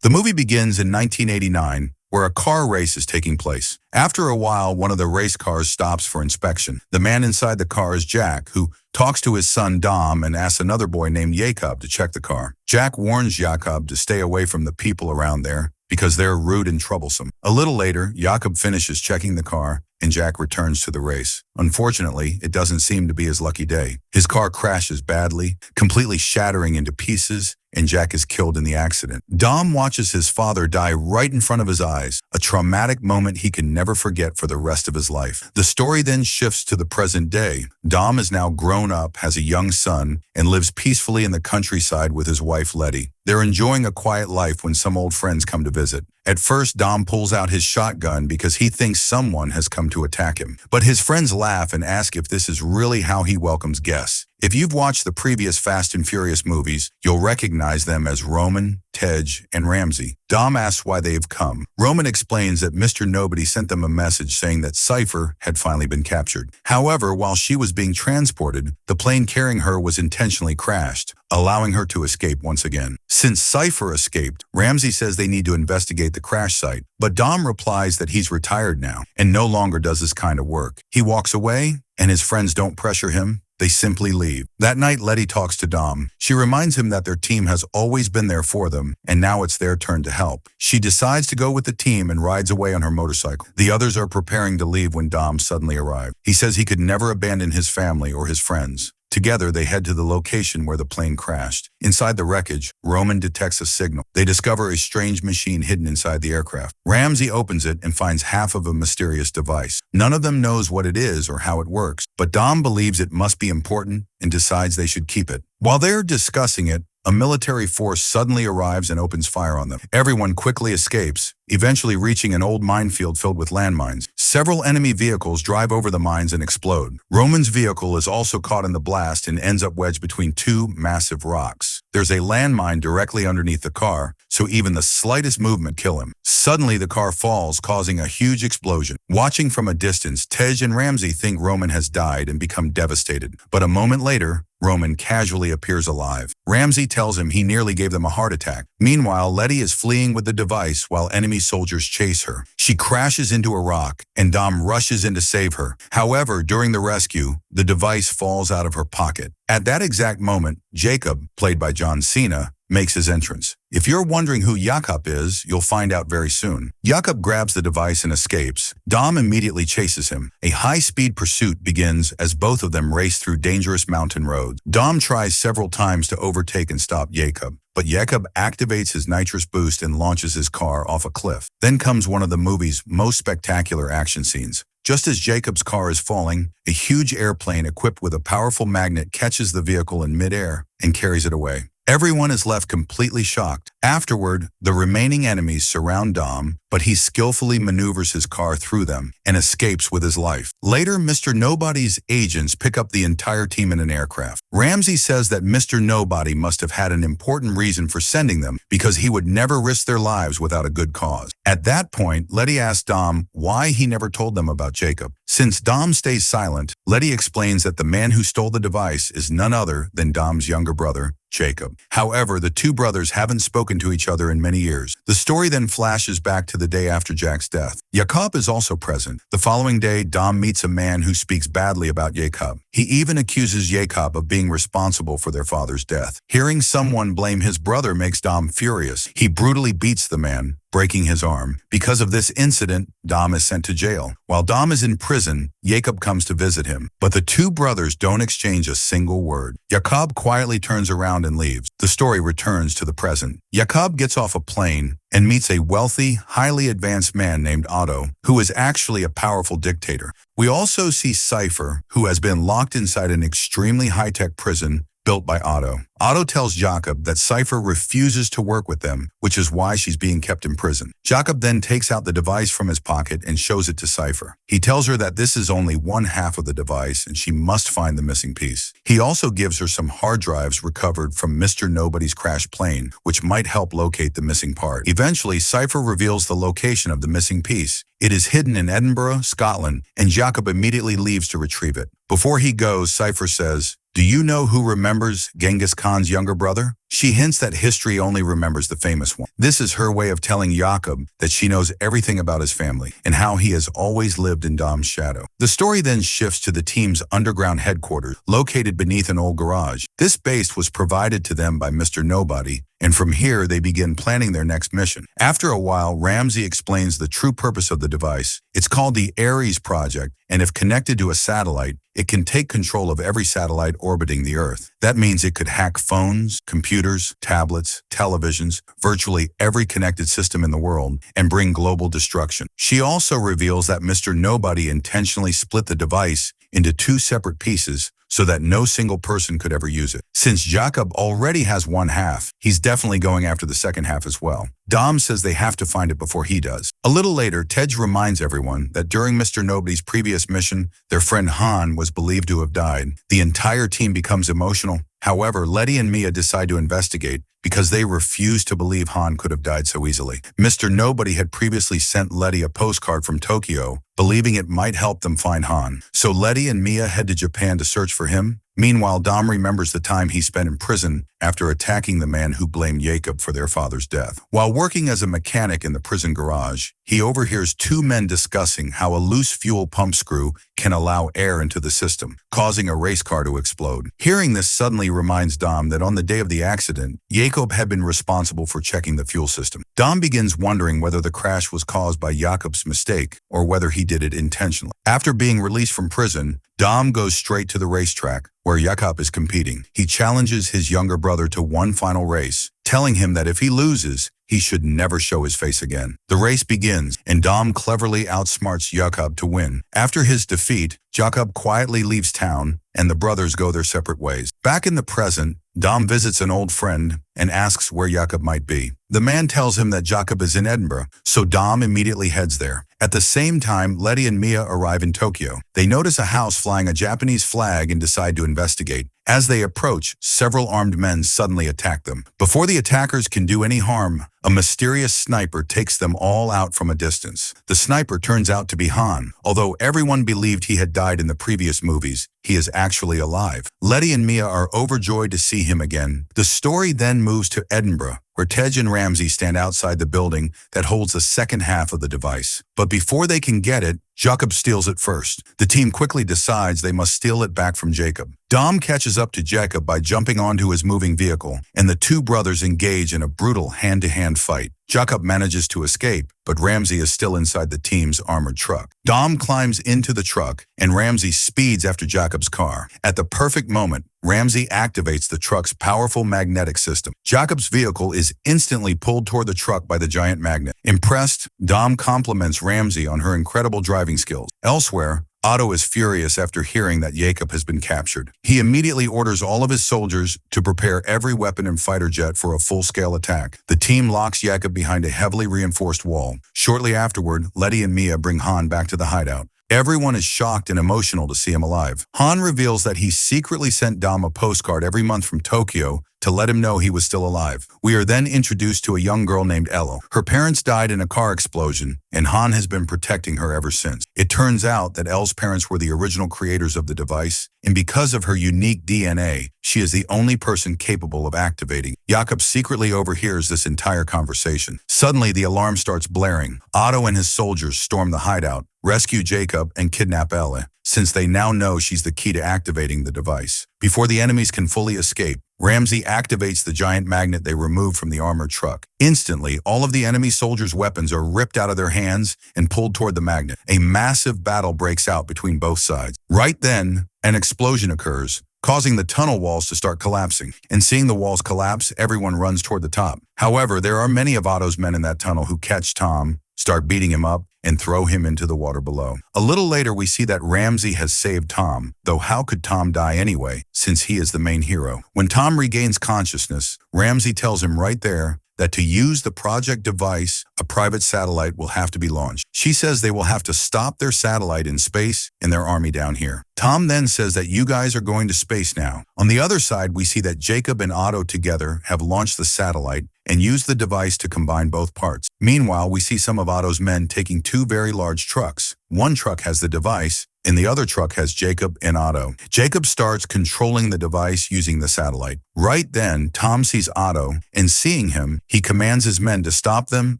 The movie begins in 1989, where a car race is taking place. After a while, one of the race cars stops for inspection. The man inside the car is Jack, who talks to his son Dom and asks another boy named Jakob to check the car. Jack warns Jakob to stay away from the people around there because they're rude and troublesome. A little later, Jakob finishes checking the car and Jack returns to the race. Unfortunately, it doesn't seem to be his lucky day. His car crashes badly, completely shattering into pieces, and Jack is killed in the accident. Dom watches his father die right in front of his eyes, a traumatic moment he can never forget for the rest of his life. The story then shifts to the present day. Dom is now grown up, has a young son, and lives peacefully in the countryside with his wife Letty. They're enjoying a quiet life when some old friends come to visit. At first, Dom pulls out his shotgun because he thinks someone has come to attack him. But his friends laugh and ask if this is really how he welcomes guests. If you've watched the previous Fast and Furious movies, you'll recognize them as Roman, Tej, and Ramsey. Dom asks why they've come. Roman explains that Mr. Nobody sent them a message saying that Cypher had finally been captured. However, while she was being transported, the plane carrying her was intentionally crashed, allowing her to escape once again. Since Cypher escaped, Ramsey says they need to investigate the crash site, but Dom replies that he's retired now and no longer does this kind of work. He walks away, and his friends don't pressure him. They simply leave. That night, Letty talks to Dom. She reminds him that their team has always been there for them, and now it's their turn to help. She decides to go with the team and rides away on her motorcycle. The others are preparing to leave when Dom suddenly arrives. He says he could never abandon his family or his friends. Together, they head to the location where the plane crashed. Inside the wreckage, Roman detects a signal. They discover a strange machine hidden inside the aircraft. Ramsey opens it and finds half of a mysterious device. None of them knows what it is or how it works, but Dom believes it must be important and decides they should keep it. While they're discussing it, a military force suddenly arrives and opens fire on them. Everyone quickly escapes, eventually reaching an old minefield filled with landmines. Several enemy vehicles drive over the mines and explode. Roman's vehicle is also caught in the blast and ends up wedged between two massive rocks. There's a landmine directly underneath the car, so even the slightest movement kills him. Suddenly, the car falls, causing a huge explosion. Watching from a distance, Tej and Ramsey think Roman has died and become devastated. But a moment later, Roman casually appears alive. Ramsey tells him he nearly gave them a heart attack. Meanwhile, Letty is fleeing with the device while enemy soldiers chase her. She crashes into a rock, and Dom rushes in to save her. However, during the rescue, the device falls out of her pocket. At that exact moment, Jakob, played by John Cena, makes his entrance. If you're wondering who Jakob is, you'll find out very soon. Jakob grabs the device and escapes. Dom immediately chases him. A high-speed pursuit begins as both of them race through dangerous mountain roads. Dom tries several times to overtake and stop Jakob, but Jakob activates his nitrous boost and launches his car off a cliff. Then comes one of the movie's most spectacular action scenes. Just as Jacob's car is falling, a huge airplane equipped with a powerful magnet catches the vehicle in midair and carries it away. Everyone is left completely shocked. Afterward, the remaining enemies surround Dom, but he skillfully maneuvers his car through them and escapes with his life. Later, Mr. Nobody's agents pick up the entire team in an aircraft. Ramsey says that Mr. Nobody must have had an important reason for sending them because he would never risk their lives without a good cause. At that point, Letty asks Dom why he never told them about Jakob. Since Dom stays silent, Letty explains that the man who stole the device is none other than Dom's younger brother, Jakob. However, the two brothers haven't spoken to each other in many years. The story then flashes back to the day after Jack's death. Jakob is also present. The following day, Dom meets a man who speaks badly about Jakob. He even accuses Jakob of being responsible for their father's death. Hearing someone blame his brother makes Dom furious. He brutally beats the man, breaking his arm. Because of this incident, Dom is sent to jail. While Dom is in prison, Jakob comes to visit him, but the two brothers don't exchange a single word. Jakob quietly turns around and leaves. The story returns to the present. Jakob gets off a plane and meets a wealthy, highly advanced man named Otto, who is actually a powerful dictator. We also see Cypher, who has been locked inside an extremely high-tech prison built by Otto. Otto tells Jakob that Cypher refuses to work with them, which is why she's being kept in prison. Jakob then takes out the device from his pocket and shows it to Cypher. He tells her that this is only one half of the device and she must find the missing piece. He also gives her some hard drives recovered from Mr. Nobody's crashed plane, which might help locate the missing part. Eventually, Cypher reveals the location of the missing piece. It is hidden in Edinburgh, Scotland, and Jakob immediately leaves to retrieve it. Before he goes, Cypher says, Do you know who remembers Genghis Khan's younger brother? She hints that history only remembers the famous one. This is her way of telling Jakob that she knows everything about his family and how he has always lived in Dom's shadow. The story then shifts to the team's underground headquarters, located beneath an old garage. This base was provided to them by Mr. Nobody, and from here they begin planning their next mission. After a while, Ramsey explains the true purpose of the device. It's called the Aries project, and if connected to a satellite, it can take control of every satellite orbiting the Earth. That means it could hack phones, computers, tablets, televisions, virtually every connected system in the world, and bring global destruction. She also reveals that Mr. Nobody intentionally split the device into two separate pieces so that no single person could ever use it. Since Jakob already has one half, he's definitely going after the second half as well. Dom says they have to find it before he does. A little later, Tej reminds everyone that during Mr. Nobody's previous mission, their friend Han was believed to have died. The entire team becomes emotional. However, Letty and Mia decide to investigate because they refuse to believe Han could have died so easily. Mr. Nobody had previously sent Letty a postcard from Tokyo, believing it might help them find Han. So Letty and Mia head to Japan to search for him. Meanwhile, Dom remembers the time he spent in prison after attacking the man who blamed Jakob for their father's death. While working as a mechanic in the prison garage, he overhears two men discussing how a loose fuel pump screw can allow air into the system, causing a race car to explode. Hearing this suddenly reminds Dom that on the day of the accident, Jakob had been responsible for checking the fuel system. Dom begins wondering whether the crash was caused by Jakob's mistake or whether he did it intentionally. After being released from prison, Dom goes straight to the racetrack where Jakob is competing. He challenges his younger brother to one final race, telling him that if he loses, he should never show his face again. The race begins, and Dom cleverly outsmarts Jakob to win. After his defeat, Jakob quietly leaves town, and the brothers go their separate ways. Back in the present, Dom visits an old friend and asks where Jakob might be. The man tells him that Jakob is in Edinburgh, so Dom immediately heads there. At the same time, Letty and Mia arrive in Tokyo. They notice a house flying a Japanese flag and decide to investigate. As they approach, several armed men suddenly attack them. Before the attackers can do any harm, a mysterious sniper takes them all out from a distance. The sniper turns out to be Han. Although everyone believed he had died in the previous movies, he is actually alive. Letty and Mia are overjoyed to see him again. The story then moves to Edinburgh, where Tej and Ramsey stand outside the building that holds the second half of the device. But before they can get it, Jakob steals it first. The team quickly decides they must steal it back from Jakob. Dom catches up to Jakob by jumping onto his moving vehicle, and the two brothers engage in a brutal hand-to-hand fight. Jakob manages to escape, but Ramsey is still inside the team's armored truck. Dom climbs into the truck, and Ramsey speeds after Jakob's car. At the perfect moment, Ramsey activates the truck's powerful magnetic system. Jakob's vehicle is instantly pulled toward the truck by the giant magnet. Impressed, Dom compliments Ramsey on her incredible driving skills. Elsewhere, Otto is furious after hearing that Jakob has been captured. He immediately orders all of his soldiers to prepare every weapon and fighter jet for a full-scale attack. The team locks Jakob behind a heavily reinforced wall. Shortly afterward, Letty and Mia bring Han back to the hideout. Everyone is shocked and emotional to see him alive. Han reveals that he secretly sent Dom a postcard every month from Tokyo to let him know he was still alive. We are then introduced to a young girl named Ella. Her parents died in a car explosion, and Han has been protecting her ever since. It turns out that Elle's parents were the original creators of the device, and because of her unique DNA, she is the only person capable of activating. Jakob secretly overhears this entire conversation. Suddenly, the alarm starts blaring. Otto and his soldiers storm the hideout, rescue Jakob, and kidnap Ella, since they now know she's the key to activating the device. Before the enemies can fully escape, Ramsey activates the giant magnet they removed from the armored truck. Instantly, all of the enemy soldiers' weapons are ripped out of their hands and pulled toward the magnet. A massive battle breaks out between both sides. Right then, an explosion occurs, causing the tunnel walls to start collapsing. And seeing the walls collapse, everyone runs toward the top. However, there are many of Otto's men in that tunnel who catch Tom, start beating him up, and throw him into the water below. A little later, we see that Ramsey has saved Tom, though how could Tom die anyway, since he is the main hero? When Tom regains consciousness, Ramsey tells him right there that to use the project device, a private satellite will have to be launched. She says they will have to stop their satellite in space and their army down here. Tom then says that you guys are going to space now. On the other side, we see that Jakob and Otto together have launched the satellite and used the device to combine both parts. Meanwhile, we see some of Otto's men taking two very large trucks. One truck has the device, and the other truck has Jakob and Otto. Jakob starts controlling the device using the satellite. Right then, Tom sees Otto, and seeing him, he commands his men to stop them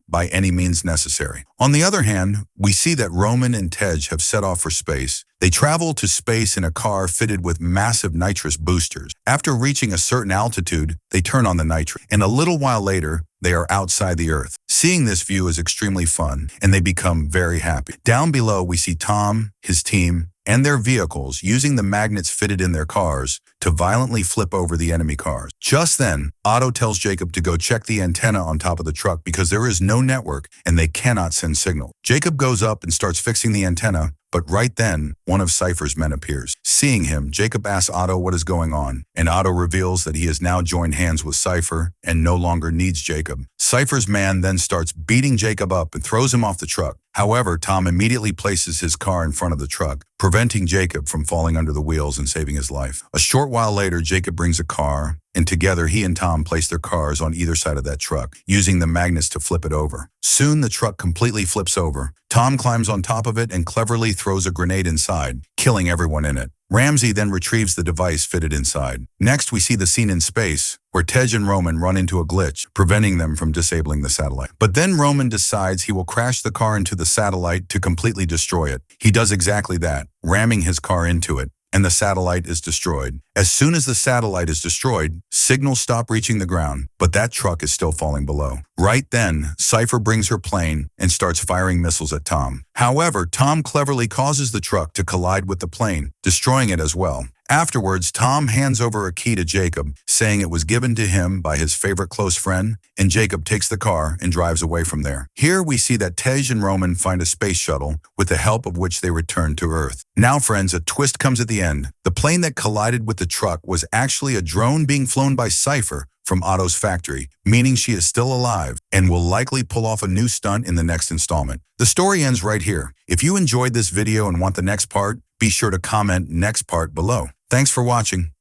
by any means necessary. On the other hand, we see that Roman and Tej have set off for space. They travel to space in a car fitted with massive nitrous boosters. After reaching a certain altitude, they turn on the nitrous, and a little while later, they are outside the Earth. Seeing this view is extremely fun, and they become very happy. Down below, we see Tom, his team, and their vehicles using the magnets fitted in their cars to violently flip over the enemy cars. Just then, Otto tells Jakob to go check the antenna on top of the truck because there is no network and they cannot send signal. Jakob goes up and starts fixing the antenna, but right then, one of Cypher's men appears. Seeing him, Jakob asks Otto what is going on, and Otto reveals that he has now joined hands with Cypher and no longer needs Jakob. Cypher's man then starts beating Jakob up and throws him off the truck. However, Tom immediately places his car in front of the truck, preventing Jakob from falling under the wheels and saving his life. A short while later, Jakob brings a car, and together he and Tom place their cars on either side of that truck, using the magnets to flip it over. Soon, the truck completely flips over. Tom climbs on top of it and cleverly throws a grenade inside, killing everyone in it. Ramsey then retrieves the device fitted inside. Next, we see the scene in space, where Tej and Roman run into a glitch, preventing them from disabling the satellite. But then Roman decides he will crash the car into the satellite to completely destroy it. He does exactly that, ramming his car into it, and the satellite is destroyed. As soon as the satellite is destroyed, signals stop reaching the ground, but that truck is still falling below. Right then, Cypher brings her plane and starts firing missiles at Tom. However, Tom cleverly causes the truck to collide with the plane, destroying it as well. Afterwards, Tom hands over a key to Jakob, saying it was given to him by his favorite close friend, and Jakob takes the car and drives away from there. Here we see that Tej and Roman find a space shuttle, with the help of which they return to Earth. Now, friends, a twist comes at the end. The plane that collided with the truck was actually a drone being flown by Cypher from Otto's factory, meaning she is still alive and will likely pull off a new stunt in the next installment. The story ends right here. If you enjoyed this video and want the next part, be sure to comment next part below. Thanks for watching.